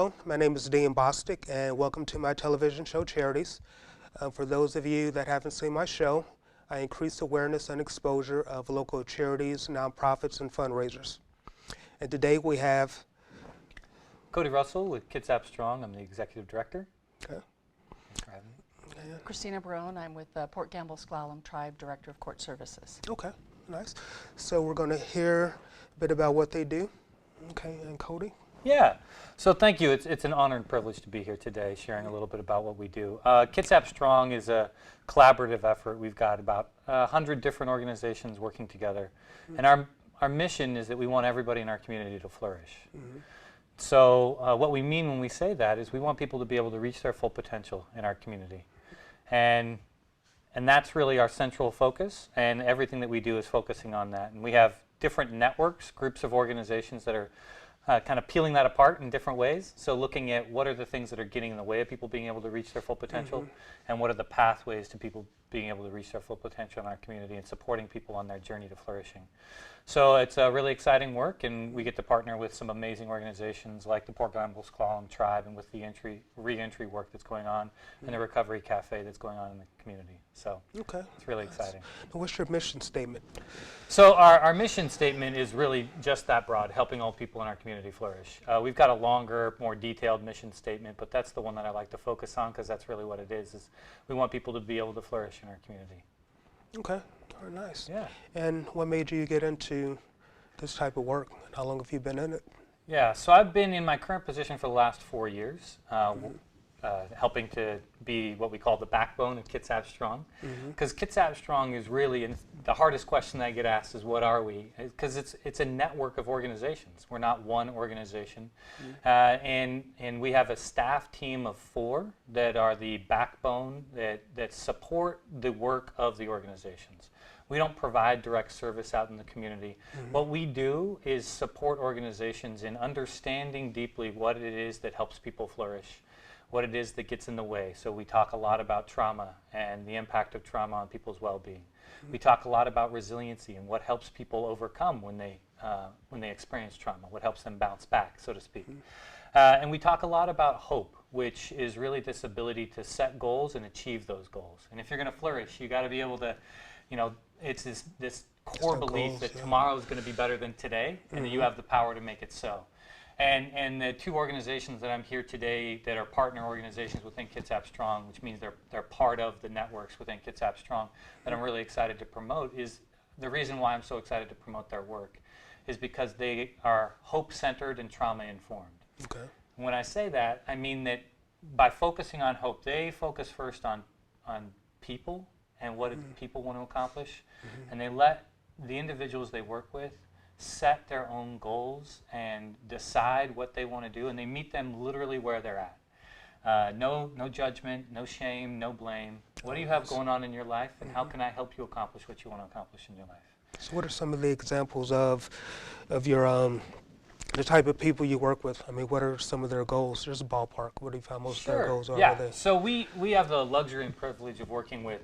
Hello, my name is Dean Bostic, and welcome to my television show, Charities. For those of you that haven't seen my show, I increase awareness and exposure of local charities, nonprofits, and fundraisers. And today we have Cody Russell with Kitsap Strong. I'm the executive director. Okay. Thanks for having me. Christina Barone, I'm with Port Gamble-Sklallam Tribe, Director of Court Services. Okay, nice. So we're going to hear a bit about what they do. Okay, and Cody? Yeah, so thank you. It's an honor and privilege to be here today, sharing a little bit about what we do. Kitsap Strong is a collaborative effort. We've got about 100 different organizations working together, and our mission is that we want everybody in our community to flourish. So what we mean when we say that is we want people to be able to reach their full potential in our community, and that's really our central focus, and everything that we do is focusing on that. And we have different networks, groups of organizations that are kind of peeling that apart in different ways. So looking at what are the things that are getting in the way of people being able to reach their full potential, and what are the pathways to people being able to reach their full potential in our community, and supporting people on their journey to flourishing. So it's really exciting work, and we get to partner with some amazing organizations like the Port Gamble-Sklallam Tribe, and with the re-entry work that's going on, and the Recovery Cafe that's going on in the community. So it's really exciting. Now, what's your mission statement? So our mission statement is really just that broad, helping all people in our community flourish. We've got a longer, more detailed mission statement, but that's the one that I like to focus on, because that's really what it is we want people to be able to flourish in our community. Okay, very nice. Yeah. And what made you get into this type of work? How long have you been in it? Yeah, so I've been in my current position for the last 4 years, helping to be what we call the backbone of Kitsap Strong. Because Kitsap Strong is really, and the hardest question that I get asked is, what are we? Because it's a network of organizations. We're not one organization. And we have a staff team of 4 that are the backbone that support the work of the organizations. We don't provide direct service out in the community. What we do is support organizations in understanding deeply what it is that helps people flourish, what it is that gets in the way. So we talk a lot about trauma and the impact of trauma on people's well-being. We talk a lot about resiliency and what helps people overcome when they experience trauma, what helps them bounce back, so to speak. And we talk a lot about hope, which is really this ability to set goals and achieve those goals. And if you're going to flourish, you got to be able to, it's this core belief that tomorrow is going to be better than today, and that you have the power to make it so. And the 2 organizations that I'm here today that are partner organizations within Kitsap Strong, which means they're part of the networks within Kitsap Strong, that I'm really excited to promote, is the reason why I'm so excited to promote their work is because they are hope-centered and trauma-informed. Okay. When I say that, I mean that by focusing on hope, they focus first on people and what people want to accomplish, and they let the individuals they work with set their own goals and decide what they want to do, and they meet them literally where they're at. No judgment, no shame, no blame. What do you have going on in your life, and how can I help you accomplish what you want to accomplish in your life? So what are some of the examples of your the type of people you work with? I mean, what are some of their goals? Just a ballpark. What do you find most of their goals are? Yeah. So we have the luxury and privilege of working with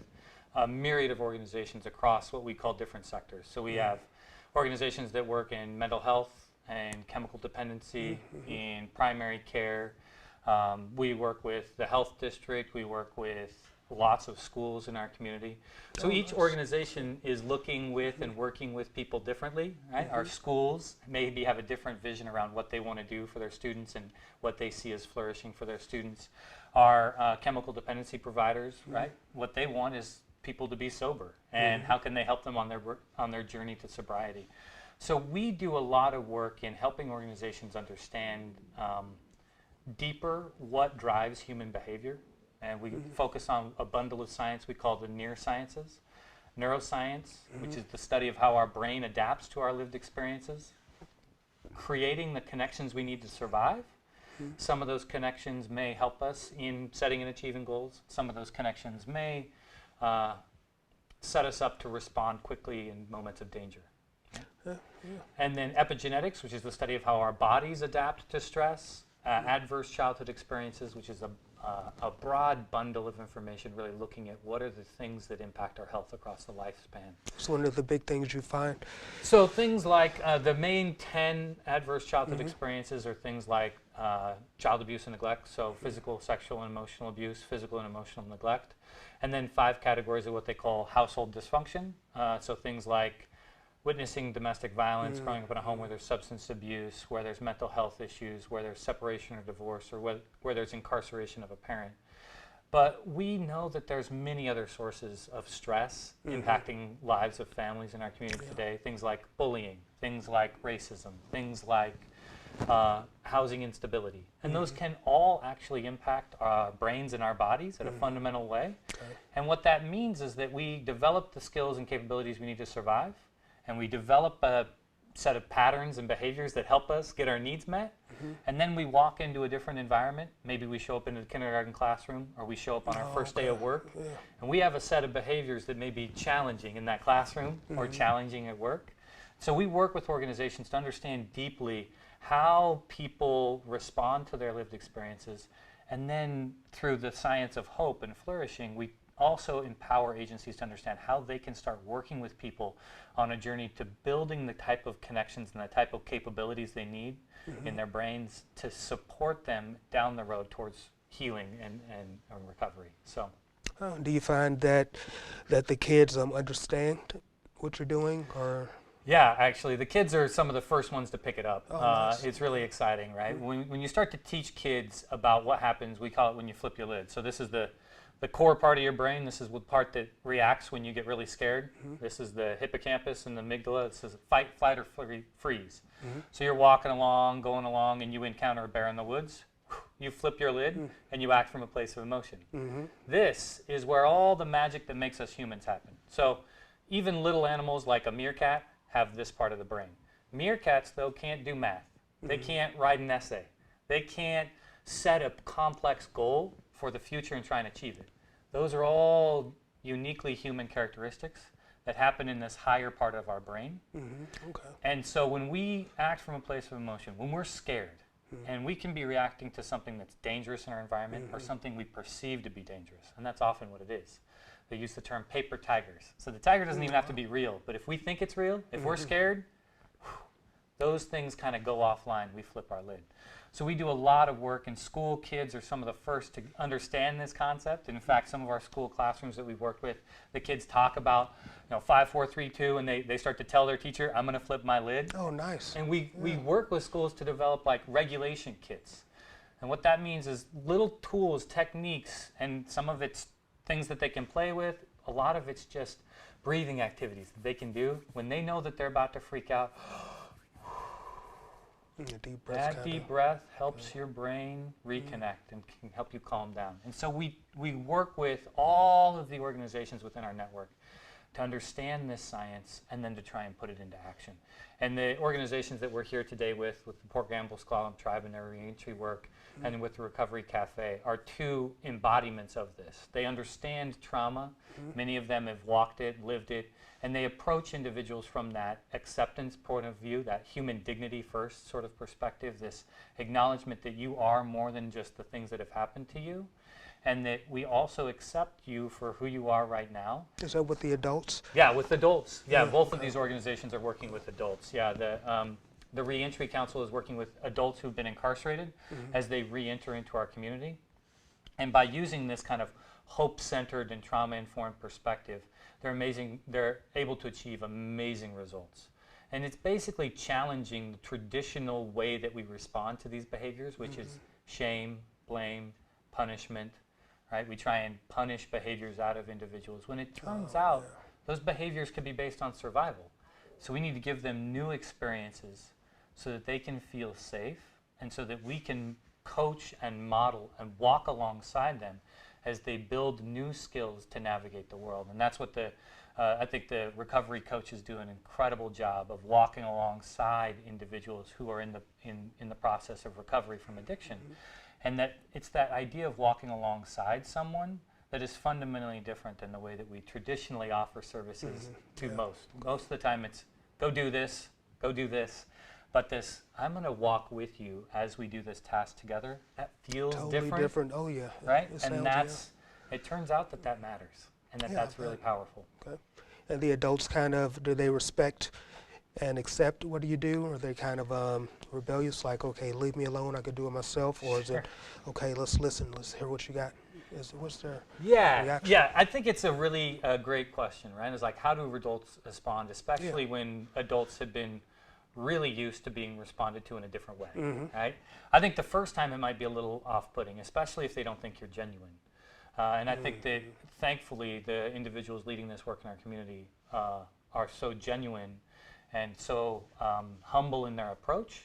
a myriad of organizations across what we call different sectors. So we have organizations that work in mental health and chemical dependency, in primary care. We work with the health district. We work with lots of schools in our community. So each organization is looking with and working with people differently, right? Our schools maybe have a different vision around what they want to do for their students and what they see as flourishing for their students. Our chemical dependency providers, right? What they want is people to be sober, and how can they help them on their journey to sobriety. So we do a lot of work in helping organizations understand deeper what drives human behavior. And we focus on a bundle of science we call the near sciences. Neuroscience, which is the study of how our brain adapts to our lived experiences. Creating the connections we need to survive. Some of those connections may help us in setting and achieving goals. Some of those connections may set us up to respond quickly in moments of danger. And then epigenetics, which is the study of how our bodies adapt to stress. adverse childhood experiences, which is a broad bundle of information really looking at what are the things that impact our health across the lifespan. It's one of the big things you find. So things like the main 10 adverse childhood experiences are things like child abuse and neglect, so physical, sexual, and emotional abuse, physical and emotional neglect, and then 5 categories of what they call household dysfunction, so things like witnessing domestic violence, growing up in a home where there's substance abuse, where there's mental health issues, where there's separation or divorce, or where there's incarceration of a parent. But we know that there's many other sources of stress impacting lives of families in our community today. Things like bullying, things like racism, things like housing instability. And those can all actually impact our brains and our bodies in a fundamental way. Okay. And what that means is that we develop the skills and capabilities we need to survive, and we develop a set of patterns and behaviors that help us get our needs met, and then we walk into a different environment. Maybe we show up into the kindergarten classroom, or we show up on our first day of work, and we have a set of behaviors that may be challenging in that classroom or challenging at work. So we work with organizations to understand deeply how people respond to their lived experiences, and then through the science of hope and flourishing, we also empower agencies to understand how they can start working with people on a journey to building the type of connections and the type of capabilities they need in their brains to support them down the road towards healing and recovery. So, Do you find that the kids understand what you're doing, or? yeah, actually, the kids are some of the first ones to pick it up. Oh, nice. It's really exciting, right? When you start to teach kids about what happens, we call it when you flip your lid. So this is the core part of your brain. This is the part that reacts when you get really scared. This is the hippocampus and the amygdala. This is fight, flight, or freeze. So you're walking along, going along, and you encounter a bear in the woods. You flip your lid, and you act from a place of emotion. This is where all the magic that makes us humans happen. So even little animals like a meerkat have this part of the brain. Meerkats, though, can't do math. They can't write an essay. They can't set a complex goal for the future and try and achieve it. Those are all uniquely human characteristics that happen in this higher part of our brain. Okay. And so when we act from a place of emotion, when we're scared, and we can be reacting to something that's dangerous in our environment or something we perceive to be dangerous, and that's often what it is. They use the term paper tigers. So the tiger doesn't even have to be real, but if we think it's real, if we're scared, those things kind of go offline, we flip our lid. So we do a lot of work, and school kids are some of the first to understand this concept. In fact, some of our school classrooms that we've worked with, the kids talk about 5, 4, 3, 2, and they start to tell their teacher, I'm going to flip my lid. Oh, nice. And we work with schools to develop like regulation kits. And what that means is little tools, techniques, and some of it's things that they can play with. A lot of it's just breathing activities that they can do when they know that they're about to freak out. Deep breath. That deep breath helps your brain reconnect and can help you calm down. And so we work with all of the organizations within our network to understand this science and then to try and put it into action. And the organizations that we're here today with the Port Gamble-Sklallam Tribe and their reentry work, and with the Recovery Cafe, are 2 embodiments of this. They understand trauma. Many of them have walked it, lived it, and they approach individuals from that acceptance point of view, that human dignity first sort of perspective, this acknowledgement that you are more than just the things that have happened to you, and that we also accept you for who you are right now. Is that with the adults? Yeah, with adults. Yeah, both of these organizations are working with adults. Yeah, the Reentry Council is working with adults who've been incarcerated as they re-enter into our community. And by using this kind of hope-centered and trauma-informed perspective, they're able to achieve amazing results. And it's basically challenging the traditional way that we respond to these behaviors, which is shame, blame, punishment, right? We try and punish behaviors out of individuals when it turns out those behaviors could be based on survival. So we need to give them new experiences so that they can feel safe, and so that we can coach and model and walk alongside them as they build new skills to navigate the world. And that's what I think the recovery coaches do an incredible job of walking alongside individuals who are in the process of recovery from addiction. And that it's that idea of walking alongside someone that is fundamentally different than the way that we traditionally offer services to most. Most of the time it's go do this, But this, I'm going to walk with you as we do this task together, that feels Totally different, Oh, yeah. right? It And sounds, that's, it turns out that that matters, and that Yeah, that's really powerful. Okay. And the adults kind of, do they respect and accept what you do? Or are they kind of rebellious, like, okay, leave me alone, I could do it myself? Or is it, okay, let's listen, let's hear what you got? What's their reaction? Yeah, I think it's a really great question, right? It's like, how do adults respond, especially when adults have been really used to being responded to in a different way, right? I think the first time it might be a little off-putting, especially if they don't think you're genuine. And I think that, thankfully, the individuals leading this work in our community are so genuine and so humble in their approach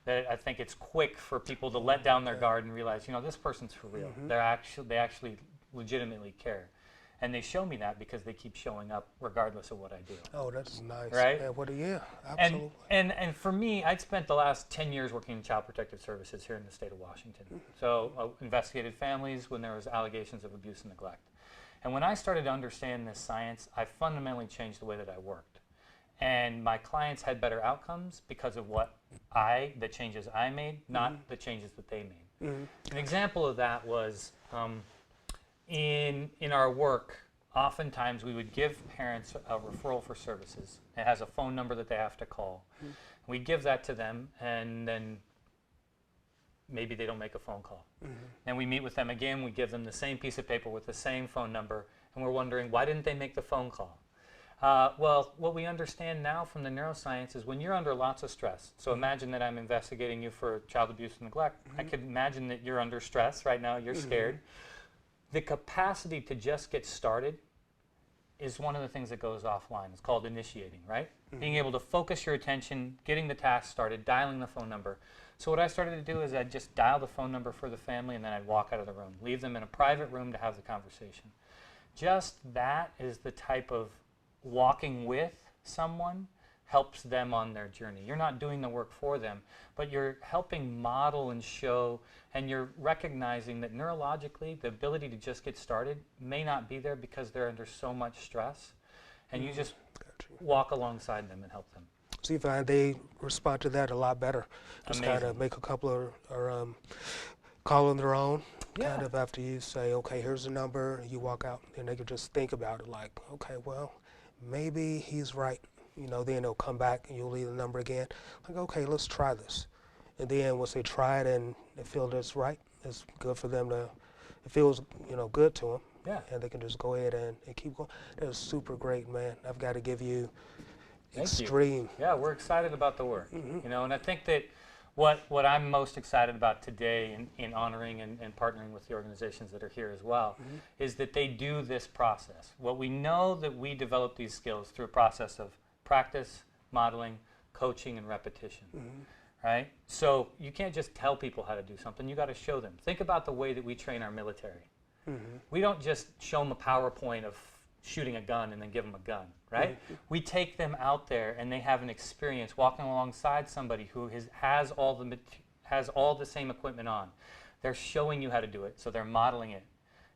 that I think it's quick for people to let down their guard and realize, you know, this person's for real. They actually legitimately care. And they show me that because they keep showing up regardless of what I do. Oh, that's nice. Right? Yeah, absolutely. And for me, I'd spent the last 10 years working in child protective services here in the state of Washington. So investigated families when there was allegations of abuse and neglect. And when I started to understand this science, I fundamentally changed the way that I worked. And my clients had better outcomes because of the changes I made, not the changes that they made. An example of that was in our work, oftentimes we would give parents a referral for services. It has a phone number that they have to call. We give that to them, and then maybe they don't make a phone call. Then we meet with them again, we give them the same piece of paper with the same phone number, and we're wondering, why didn't they make the phone call? Well, what we understand now from the neuroscience is when you're under lots of stress, so imagine that I'm investigating you for child abuse and neglect. I could imagine that you're under stress right now, you're scared. The capacity to just get started is one of the things that goes offline. It's called initiating, right? Being able to focus your attention, getting the task started, dialing the phone number. So what I started to do is I'd just dial the phone number for the family and then I'd walk out of the room, leave them in a private room to have the conversation. Just that is the type of walking with someone helps them on their journey. You're not doing the work for them, but you're helping model and show, and you're recognizing that neurologically the ability to just get started may not be there because they're under so much stress, and you just walk alongside them and help them. So you find they respond to that a lot better. Just Amazing. kind of make a couple of, or call on their own, Yeah. kind of after you say, okay, here's the number, and you walk out, and they can just think about it like, okay, well, maybe he's right. You know, then they'll come back and you'll leave the number again. Like, okay, let's try this. And then once they try it and they feel that's right, it's good for them to, it feels, you know, good to them. Yeah. And they can just go ahead and keep going. That was super great, man. I've got to give you Thank you. extreme. Yeah, we're excited about the work. You know, and I think that what I'm most excited about today in honoring and partnering with the organizations that are here as well is that they do this process. What we know that we develop these skills through a process of practice, modeling, coaching, and repetition, right? So you can't just tell people how to do something, you got to show them. Think about the way that we train our military. We don't just show them a PowerPoint of shooting a gun and then give them a gun, right? We take them out there and they have an experience walking alongside somebody who has all the same equipment on. They're showing you how to do it, so they're modeling it.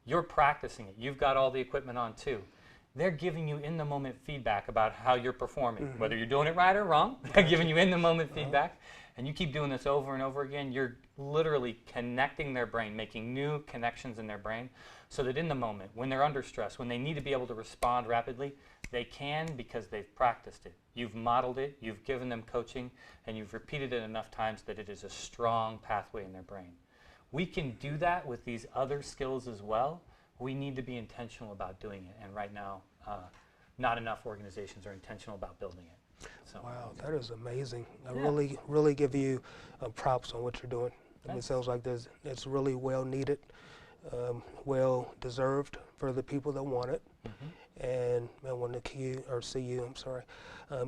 You're practicing it. You've got all the equipment on too. They're giving you in-the-moment feedback about how you're performing, whether you're doing it right or wrong. They're giving you in-the-moment feedback, and you keep doing this over and over again. You're literally connecting their brain, making new connections in their brain, so that in the moment, when they're under stress, when they need to be able to respond rapidly, they can because they've practiced it. You've modeled it, you've given them coaching, and you've repeated it enough times that it is a strong pathway in their brain. We can do that with these other skills as well. We need to be intentional about doing it, and right now, not enough organizations are intentional about building it. So. Wow, that is amazing. I really give you props on what you're doing. I mean, it sounds like it's really well needed, well deserved for the people that want it. And I want to see you,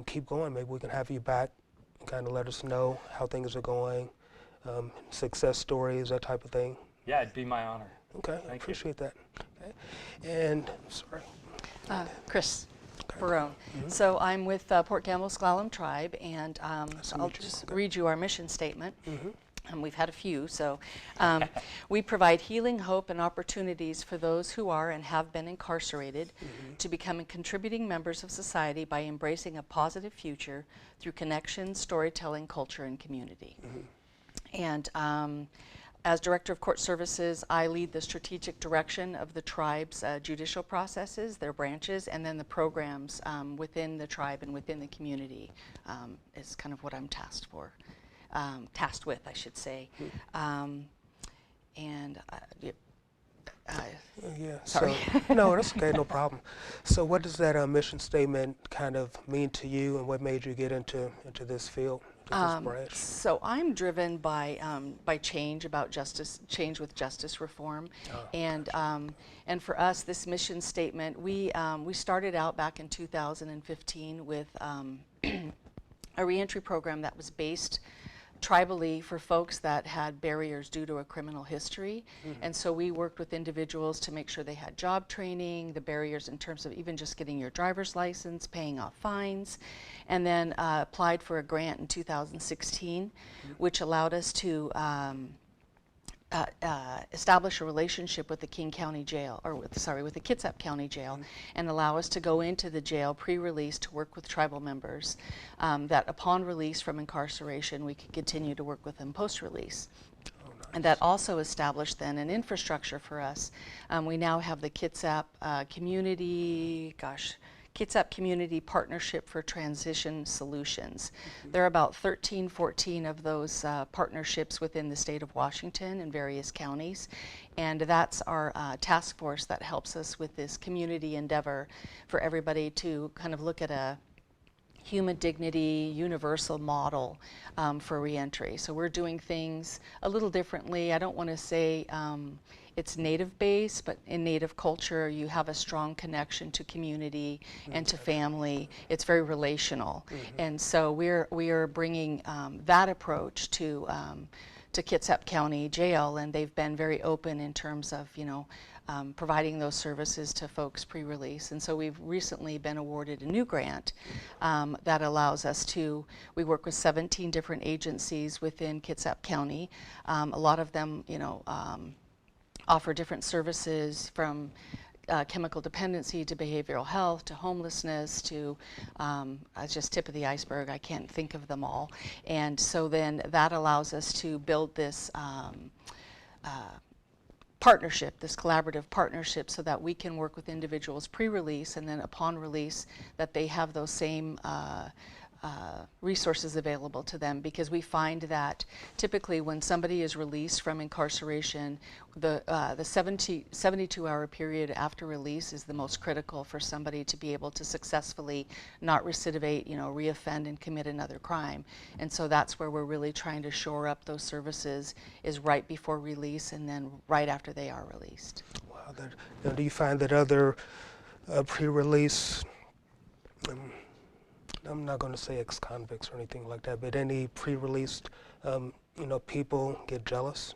keep going. Maybe we can have you back and kind of let us know how things are going, success stories, that type of thing. Yeah, it'd be my honor. Okay, I appreciate that. Okay. And, Chris Barone. So I'm with Port Gamble Sklallam Tribe, and I'll just read you our mission statement. We've had a few, so we provide healing, hope, and opportunities for those who are and have been incarcerated to become contributing members of society by embracing a positive future through connection, storytelling, culture, and community. And as Director of Court Services, I lead the strategic direction of the tribe's judicial processes, their branches, and then the programs within the tribe and within the community is kind of what I'm tasked with, I should say. Sorry. So, no, that's okay, no problem. So what does that mission statement kind of mean to you, and what made you get into this field, into this branch? So I'm driven by change, about justice, change with justice reform, and for us, this mission statement, we started out back in 2015 with a reentry program that was based tribally for folks that had barriers due to a criminal history. And so we worked with individuals to make sure they had job training, the barriers in terms of even just getting your driver's license, paying off fines, and then applied for a grant in 2016, which allowed us to establish a relationship with the King County Jail, or with the Kitsap County Jail, and allow us to go into the jail pre-release to work with tribal members, that upon release from incarceration we could continue to work with them post-release. And that also established then an infrastructure for us. We now have the Kitsap Kitsap Community Partnership for Transition Solutions. There are about 13, 14 of those partnerships within the state of Washington in various counties. And that's our task force that helps us with this community endeavor for everybody to kind of look at a human dignity, universal model for reentry. So we're doing things a little differently. I don't want to say it's native-based, but in Native culture, you have a strong connection to community and to family. It's very relational, and so we are bringing that approach to Kitsap County Jail, and they've been very open in terms of providing those services to folks pre-release. And so we've recently been awarded a new grant that allows us to, we work with 17 different agencies within Kitsap County. A lot of them, offer different services from chemical dependency to behavioral health to homelessness to just tip of the iceberg. I can't think of them all. And so then that allows us to build this partnership, this collaborative partnership, so that we can work with individuals pre-release, and then upon release that they have those same resources available to them, because we find that typically when somebody is released from incarceration, the 72-hour period after release is the most critical for somebody to be able to successfully not recidivate, reoffend and commit another crime. And so that's where we're really trying to shore up those services, is right before release and then right after they are released. Wow. Now, do you find that other pre-release, I'm not going to say ex-convicts or anything like that, but any pre-released, people get jealous?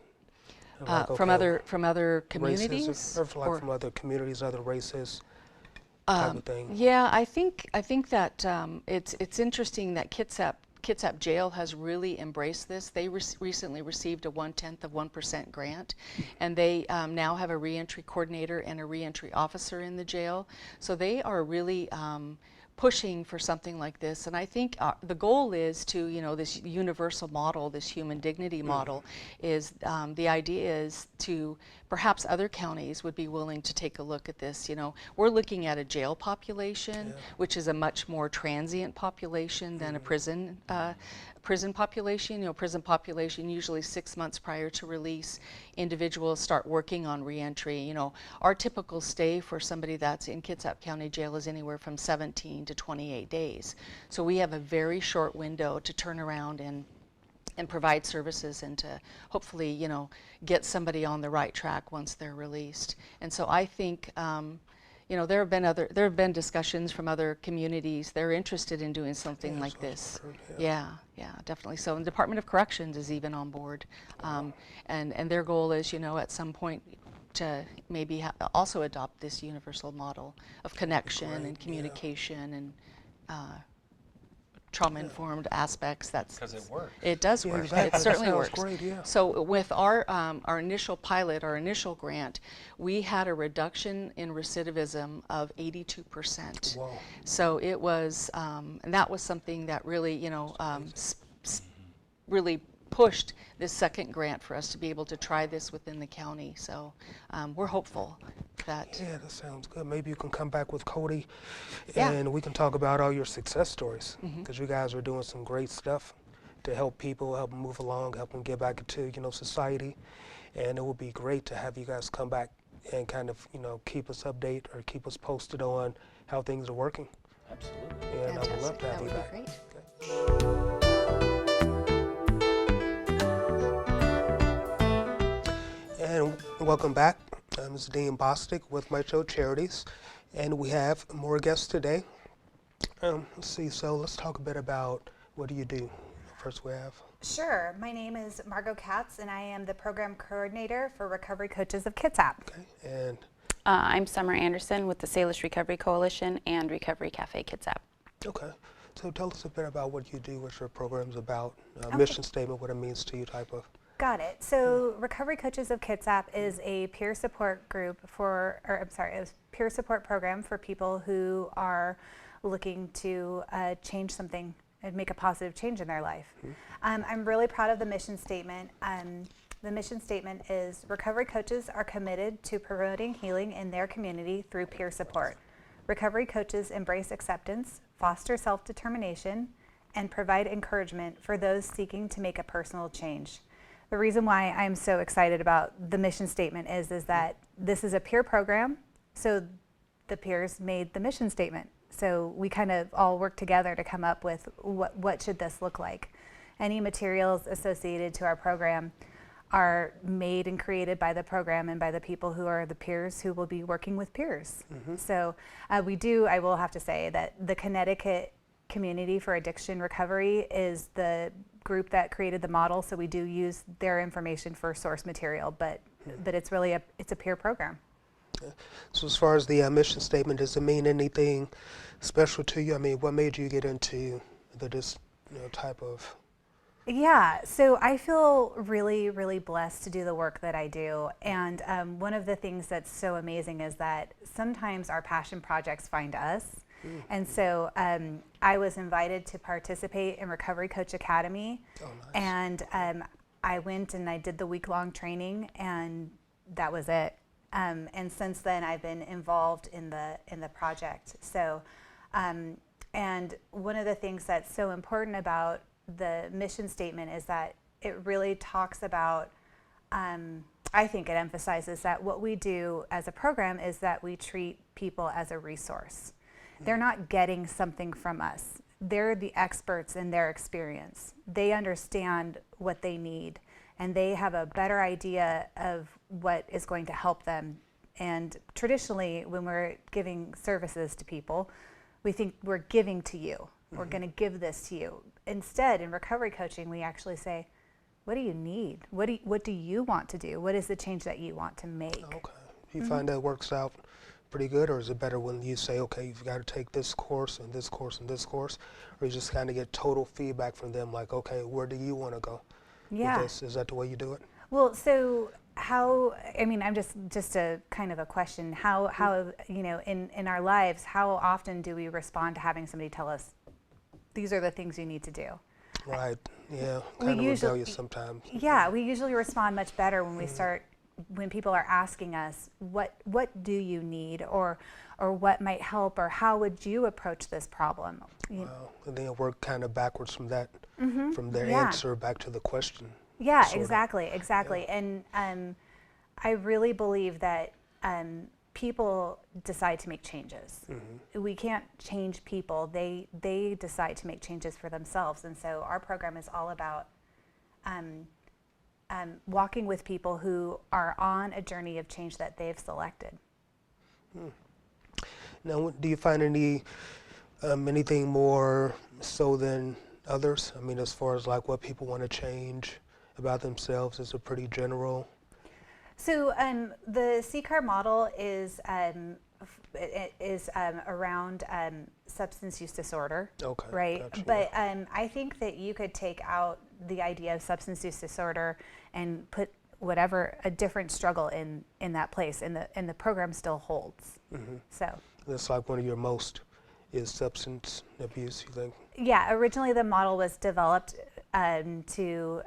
From other communities? Races, or from other communities, other races, type of thing? Yeah, I think that it's interesting that Kitsap Jail has really embraced this. They recently received a 0.1% grant, and they now have a reentry coordinator and a reentry officer in the jail. So they are really pushing for something like this, and I think the goal is to, this universal model, this human dignity model, is the idea is to perhaps other counties would be willing to take a look at this. We're looking at a jail population, which is a much more transient population than a prison population. Prison population, usually 6 months prior to release, individuals start working on reentry. Our typical stay for somebody that's in Kitsap County Jail is anywhere from 17 to 28 days. So we have a very short window to turn around and provide services and to hopefully, get somebody on the right track once they're released. And so I think, there have been discussions from other communities. They're interested in doing something like this. Yeah, definitely. So the Department of Corrections is even on board, and their goal is, at some point, to maybe also adopt this universal model of connection and communication and trauma-informed aspects. That's Because it works. It does Yeah, work. exactly. It That certainly sounds works. great, yeah. So with our initial pilot, our initial grant, we had a reduction in recidivism of 82%. Whoa. So it was, and that was something that really, really pushed this second grant for us to be able to try this within the county. So we're hopeful that. Yeah, that sounds good. Maybe you can come back with Cody Yeah. and we can talk about all your success stories, because you guys are doing some great stuff to help people, help them move along, help them get back into, society. And it would be great to have you guys come back and kind of, keep us updated or keep us posted on how things are working. Absolutely. And I would love Fantastic. to have That you would back. be great. And welcome back. I'm Dean Bostic with my show Charities, and we have more guests today. Let's see, so let's talk a bit about what do you do. First we have. Sure. My name is Margot Katz, and I am the program coordinator for Recovery Coaches of Kitsap. Okay, and I'm Summer Anderson with the Salish Recovery Coalition and Recovery Cafe Kitsap. okay, so tell us a bit about what you do, what your program's about, mission statement, what it means to you, type of. Got it. So Recovery Coaches of Kitsap is a peer support group a peer support program for people who are looking to change something and make a positive change in their life. I'm really proud of the mission statement. The mission statement is recovery coaches are committed to promoting healing in their community through peer support. Recovery coaches embrace acceptance, foster self-determination, and provide encouragement for those seeking to make a personal change. The reason why I'm so excited about the mission statement is that this is a peer program, so the peers made the mission statement. So we kind of all work together to come up with what should this look like. Any materials associated to our program are made and created by the program and by the people who are the peers who will be working with peers. So I will have to say that the Connecticut Community for Addiction Recovery is the group that created the model, so we do use their information for source material, but it's really a peer program. So as far as the mission statement, does it mean anything special to you? I mean, what made you get into this type of? Yeah, so I feel really, really blessed to do the work that I do. And one of the things that's so amazing is that sometimes our passion projects find us. And so I was invited to participate in Recovery Coach Academy. Oh, nice. And I went and I did the week-long training, and that was it. And since then, I've been involved in the project. So, and one of the things that's so important about the mission statement is that it really talks about, I think it emphasizes that what we do as a program is that we treat people as a resource. They're not getting something from us. They're the experts in their experience. They understand what they need, and they have a better idea of what is going to help them. And traditionally, when we're giving services to people, we think we're giving to you. We're going to give this to you. Instead, in recovery coaching, we actually say, what do you need? What do you want to do? What is the change that you want to make? Okay. Do you find that works out pretty good, or is it better when you say, okay, you've got to take this course and this course and this course, or you just kind of get total feedback from them, like, okay, where do you want to go with this? Is that the way you do it? Well, so how, I mean, I'm just a kind of a question, how in our lives, how often do we respond to having somebody tell us, these are the things you need to do? Right, yeah, kind of rebellious sometimes. Yeah, we usually respond much better when we start, when people are asking us, what do you need, or what might help, or how would you approach this problem? Wow, and then work kind of backwards from that, from their Yeah. answer back to the question. Yeah, sort of. exactly. Yeah. And I really believe that people decide to make changes. We can't change people. They decide to make changes for themselves. And so our program is all about walking with people who are on a journey of change that they've selected. Now, do you find anything more so than others? I mean, as far as like what people want to change about themselves, is it pretty general? So the CCAR model is is around substance use disorder, Okay, right? gotcha, But I think that you could take out the idea of substance use disorder and put a different struggle in that place, and the program still holds. So That's like one of your most is substance abuse, you think? yeah, originally the model was developed to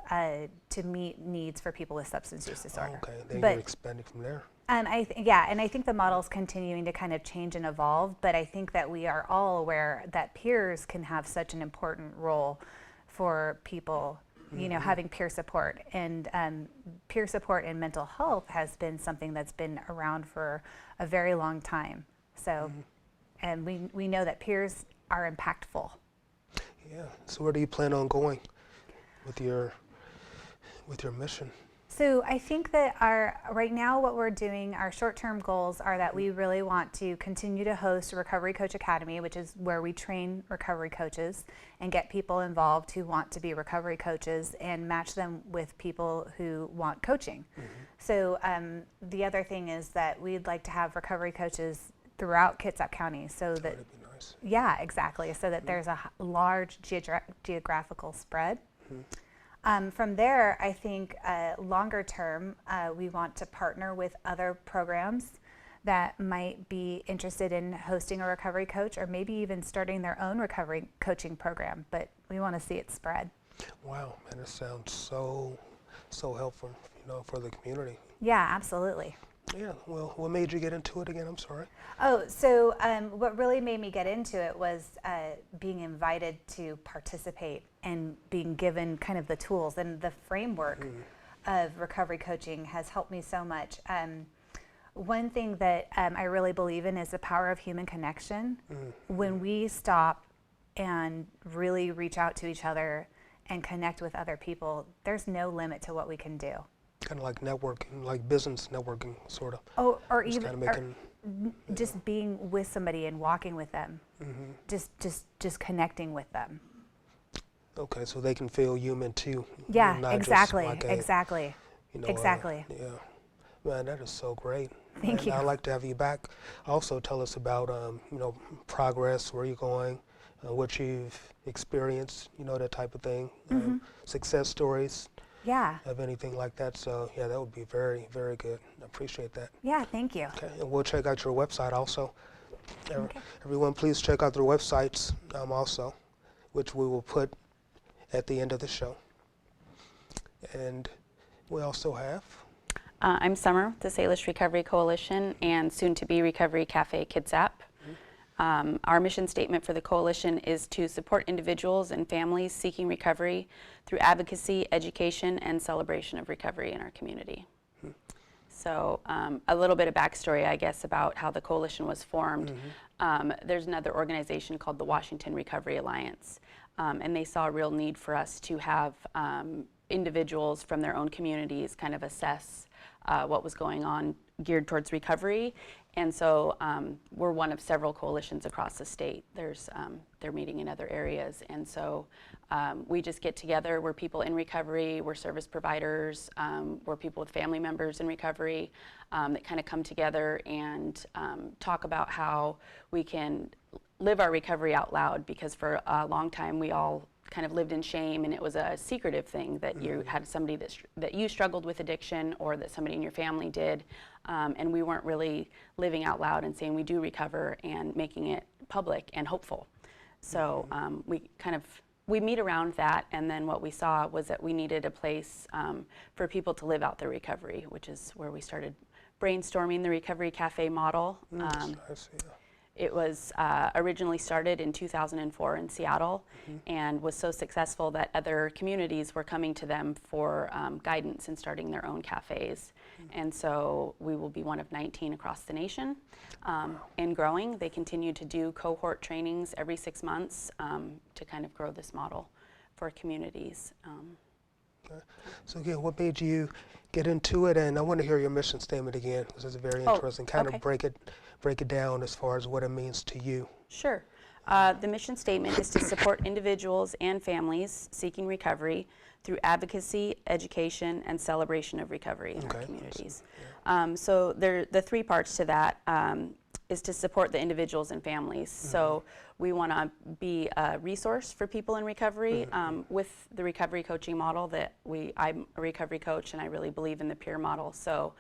meet needs for people with substance use disorder. Okay, then But you're expanding from there. and I think the model's continuing to kind of change and evolve, but I think that we are all aware that peers can have such an important role for people, having peer support. And peer support in mental health has been something that's been around for a very long time. So, and we know that peers are impactful. Yeah, so where do you plan on going with your mission? So I think that right now what we're doing, our short-term goals are that we really want to continue to host a Recovery Coach Academy, which is where we train recovery coaches and get people involved who want to be recovery coaches and match them with people who want coaching. So the other thing is that we'd like to have recovery coaches throughout Kitsap County, so that That'd be nice. yeah, exactly, so that there's a large geographical spread. From there, I think longer term, we want to partner with other programs that might be interested in hosting a recovery coach, or maybe even starting their own recovery coaching program, but we want to see it spread. Wow, man, it sounds so helpful, for the community. Yeah, absolutely. Yeah, well, what made you get into it again? I'm sorry. Oh, so what really made me get into it was being invited to participate and being given kind of the tools, and the framework of recovery coaching has helped me so much. One thing that I really believe in is the power of human connection. When we stop and really reach out to each other and connect with other people, there's no limit to what we can do. Kind of like networking, like business networking, sort of. Oh, or Just even kinda making, just being with somebody and walking with them, just connecting with them. Okay, so they can feel human too. Yeah, not just exactly, like exactly. Exactly. Yeah, man, that is so great. Thank And you. I'd like to have you back. Also, tell us about progress, where you're going, what you've experienced, that type of thing. Success stories Yeah, of anything like that. So yeah, that would be very, very good. I appreciate that. yeah, thank you. Okay, and we'll check out your website also. Okay. Everyone, please check out their websites also, which we will put at the end of the show. And we also have. I'm Summer, the Salish Recovery Coalition and soon-to-be Recovery Cafe Kitsap. Our mission statement for the coalition is to support individuals and families seeking recovery through advocacy, education, and celebration of recovery in our community. So a little bit of backstory, I guess, about how the coalition was formed. There's another organization called the Washington Recovery Alliance, and they saw a real need for us to have individuals from their own communities kind of assess what was going on geared towards recovery. And so we're one of several coalitions across the state. They're meeting in other areas. And so we just get together. We're people in recovery. We're service providers. We're people with family members in recovery that kind of come together and talk about how we can live our recovery out loud, because for a long time we all kind of lived in shame, and it was a secretive thing that you had somebody that you struggled with addiction, or that somebody in your family did, and we weren't really living out loud and saying we do recover and making it public and hopeful. So we meet around that, and then what we saw was that we needed a place for people to live out their recovery, which is where we started brainstorming the Recovery Cafe model. I see. It was originally started in 2004 in Seattle, and was so successful that other communities were coming to them for guidance and starting their own cafes. And so we will be one of 19 across the nation and growing. They continue to do cohort trainings every 6 months to kind of grow this model for communities. Okay. So again, what made you get into it? And I want to hear your mission statement again, because it's very interesting. Kind of break it down as far as what it means to you. Sure. The mission statement is to support individuals and families seeking recovery through advocacy, education, and celebration of recovery in our communities. So there are the three parts to that. is to support the individuals and families. So we want to be a resource for people in recovery with the recovery coaching model that I'm a recovery coach, and I really believe in the peer model. So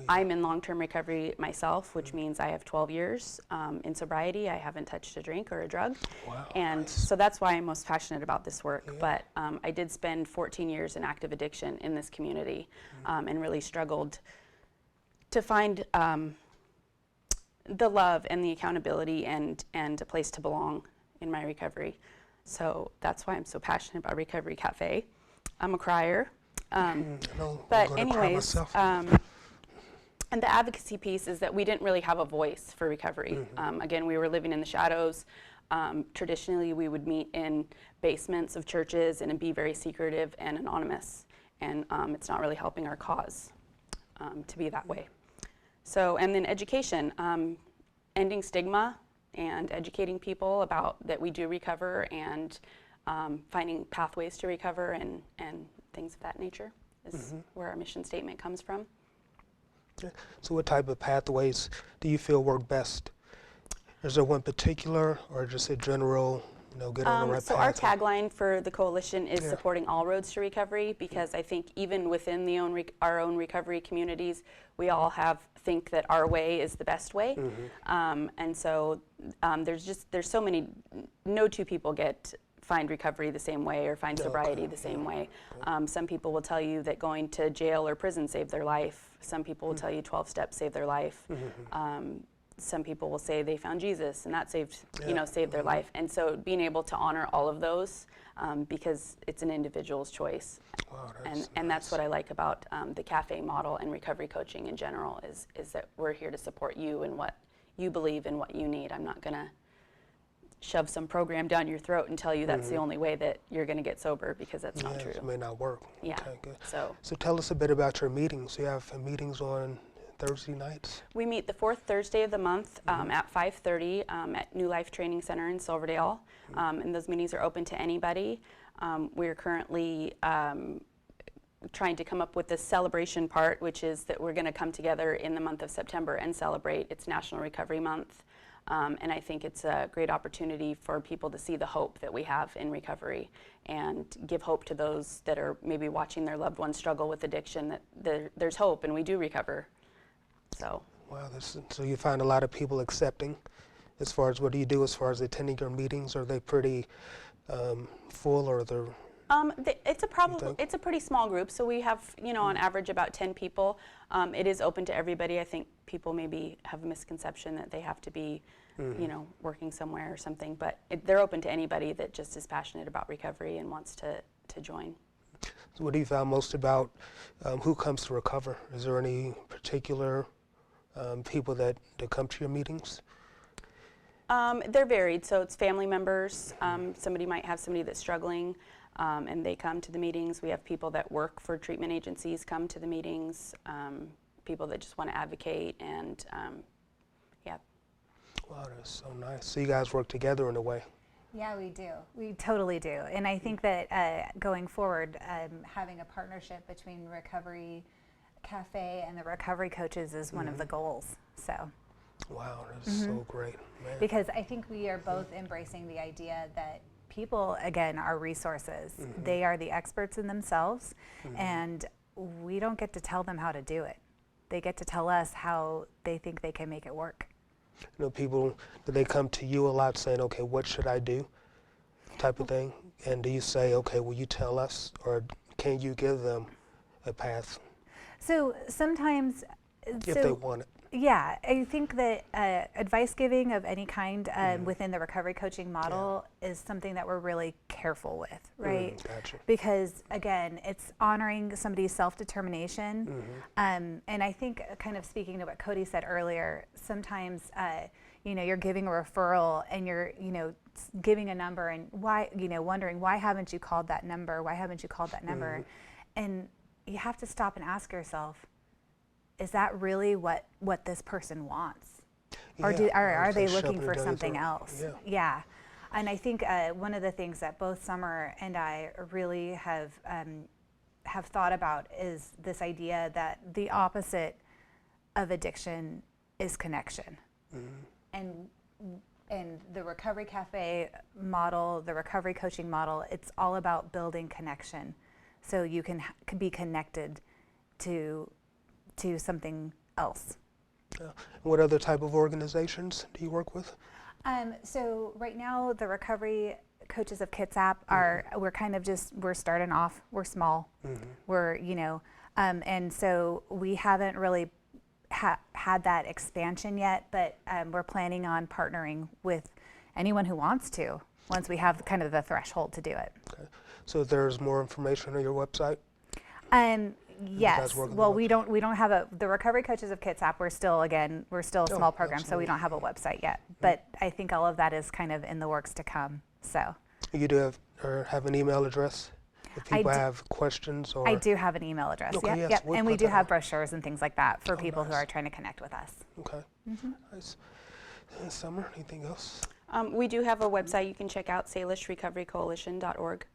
I'm in long-term recovery myself, which means I have 12 years in sobriety. I haven't touched a drink or a drug. Wow, And nice. so that's why I'm most passionate about this work. But I did spend 14 years in active addiction in this community and really struggled to find the love and the accountability and a place to belong in my recovery. So that's why I'm so passionate about Recovery Cafe. I'm a crier. But anyways, and the advocacy piece is that we didn't really have a voice for recovery. Again, we were living in the shadows. Traditionally, we would meet in basements of churches and be very secretive and anonymous. And it's not really helping our cause to be that way. So, and then education, ending stigma and educating people about that we do recover and finding pathways to recover and things of that nature is where our mission statement comes from. So what type of pathways do you feel work best? Is there one particular or just a general, get on the right so path? our tagline for the coalition is supporting all roads to recovery, because I think even within our own recovery communities, we all think that our way is the best way. And so there's so many, no two people find recovery the same way or find sobriety the same way. Some people will tell you that going to jail or prison saved their life. Some people will tell you 12 steps saved their life. Some people will say they found Jesus and that saved their life. And so being able to honor all of those because it's an individual's choice. Wow, and that's what I like about the cafe model and recovery coaching in general is that we're here to support you in what you believe and what you need. I'm not going to shove some program down your throat and tell you that's the only way that you're going to get sober, because that's not true. It may not work. Yeah. Okay, good. So tell us a bit about your meetings. You have meetings on Thursday nights? we meet the fourth Thursday of the month at 5:30 at New Life Training Center in Silverdale, and those meetings are open to anybody. We're currently trying to come up with the celebration part, which is that we're going to come together in the month of September and celebrate. It's National Recovery Month, and I think it's a great opportunity for people to see the hope that we have in recovery and give hope to those that are maybe watching their loved ones struggle with addiction, that there's hope and we do recover. So. Wow, so you find a lot of people accepting as far as what do you do as far as attending your meetings? Are they pretty full, or they're... It's a pretty small group, so we have, on average about 10 people. It is open to everybody. I think people maybe have a misconception that they have to be, working somewhere or something, but they're open to anybody that just is passionate about recovery and wants to join. So what do you find most about who comes to recover? Is there any particular people that come to your meetings? They're varied, so it's family members. Somebody might have somebody that's struggling. And they come to the meetings. We have people that work for treatment agencies come to the meetings, people that just want to advocate, and yeah. Wow, that's so nice. So you guys work together in a way. Yeah, we do. We totally do. And I think that going forward, having a partnership between Recovery Cafe and the recovery coaches is one of the goals. So. Wow, that's so great. Man. Because I think we are both embracing the idea that people, again, are resources. They are the experts in themselves, and we don't get to tell them how to do it. They get to tell us how they think they can make it work. People, do they come to you a lot saying, okay, what should I do, type of thing? And do you say, okay, will you tell us, or can you give them a path? So sometimes... If they want it. Yeah, I think that advice giving of any kind within the recovery coaching model is something that we're really careful with, right? Gotcha. Because again, it's honoring somebody's self-determination. And I think kind of speaking to what Cody said earlier, sometimes you're giving a referral and you're giving a number and why, wondering why haven't you called that number? Why haven't you called that number? And you have to stop and ask yourself, is that really what this person wants? Or are they looking for something else? Yeah. And I think one of the things that both Summer and I really have thought about is this idea that the opposite of addiction is connection. and the Recovery Cafe model, the recovery coaching model, it's all about building connection, so you can be connected to something else. What other type of organizations do you work with? So right now, the Recovery Coaches of Kitsap are, we're starting off, we're small, we're, and so we haven't really had that expansion yet, but we're planning on partnering with anyone who wants to, once we have kind of the threshold to do it. Okay. So there's more information on your website? Yes. Well, we don't have the Recovery Coaches of Kitsap. We're still a small program, so we don't have a website yet. But I think all of that is kind of in the works to come. So You do have an email address if people have questions? Or I do have an email address. Okay, yes, Yep. we'll And we put do that have on. brochures and things like that for people who nice. are trying to connect with us. Okay. Nice. Summer, anything else? We do have a website you can check out, salishrecoverycoalition.org.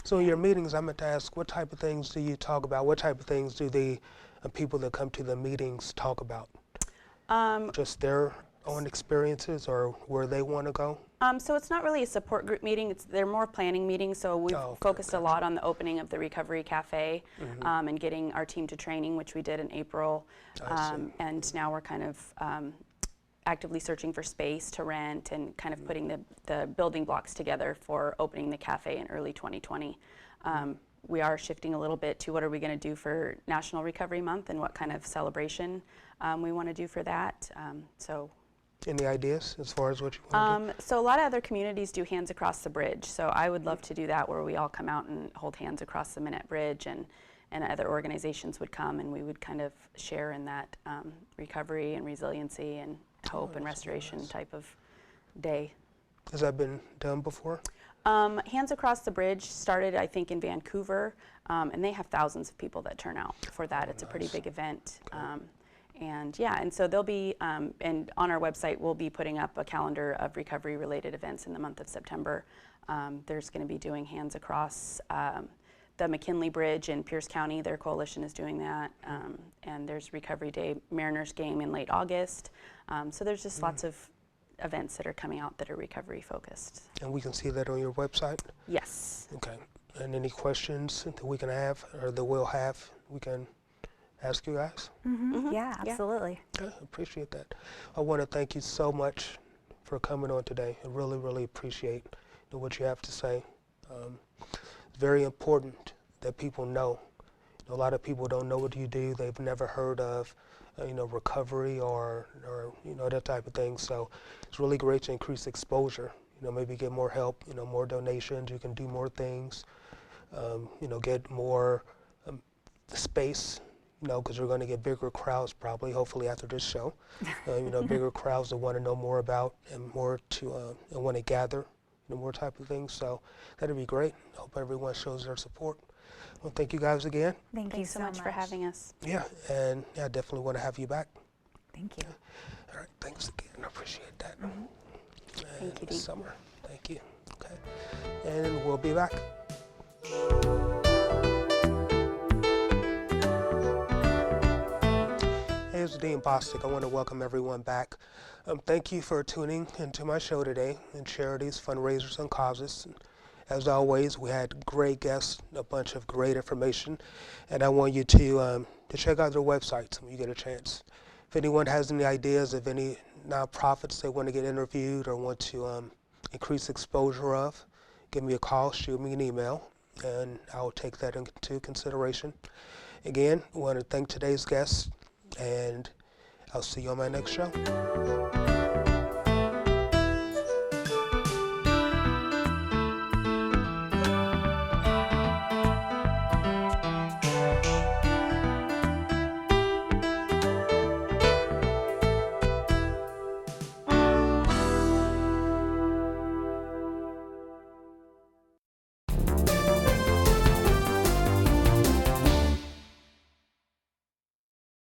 So in your meetings, I meant to ask, what type of things do you talk about? What type of things do the people that come to the meetings talk about? Just their own experiences or where they want to go? So it's not really a support group meeting. They're more planning meetings. So we've focused a lot on the opening of the Recovery Cafe and getting our team to training, which we did in April. And now we're kind of actively searching for space to rent and kind of putting the building blocks together for opening the cafe in early 2020. We are shifting a little bit to what are we going to do for National Recovery Month and what kind of celebration we want to do for that. Any ideas as far as what you want to do? So a lot of other communities do Hands Across the Bridge. So I would love to do that, where we all come out and hold hands across the Minute Bridge, and other organizations would come and we would kind of share in that recovery and resiliency and hope and restoration type of day. Has that been done before? Hands Across the Bridge started, I think, in Vancouver, and they have thousands of people that turn out for that. It's a pretty big event. And so there'll be, and on our website, we'll be putting up a calendar of recovery-related events in the month of September. There's going to be doing Hands Across the McKinley Bridge in Pierce County. Their coalition is doing that. And there's Recovery Day Mariners game in late August. So there's just lots of events that are coming out that are recovery focused. And we can see that on your website? Yes. Okay. And any questions that we can have or that we'll have, we can ask you guys? Yeah, absolutely. Okay, appreciate that. I want to thank you so much for coming on today. I really, really appreciate what you have to say. It's very important that people know. A lot of people don't know what you do. They've never heard of recovery or that type of thing. So it's really great to increase exposure. Maybe get more help. More donations. You can do more things. Get more space. Because we're going to get bigger crowds probably, hopefully after this show. Bigger crowds that want to know more about and more to and want to gather, more type of things. So that'd be great. Hope everyone shows their support. Well, thank you guys again. Thank you Thanks so much for having us. Yeah, and I definitely want to have you back. Thank you. All right, thanks again. I appreciate that. Thank you, Dean. Summer, thank you. Okay, and we'll be back. Hey, it's Dean Bostic. I want to welcome everyone back. Thank you for tuning into my show today, in Charities, Fundraisers, and Causes. As always, we had great guests, a bunch of great information, and I want you to check out their websites when you get a chance. If anyone has any ideas of any nonprofits they want to get interviewed or want to increase exposure of, give me a call, shoot me an email, and I'll take that into consideration. Again, I want to thank today's guests, and I'll see you on my next show.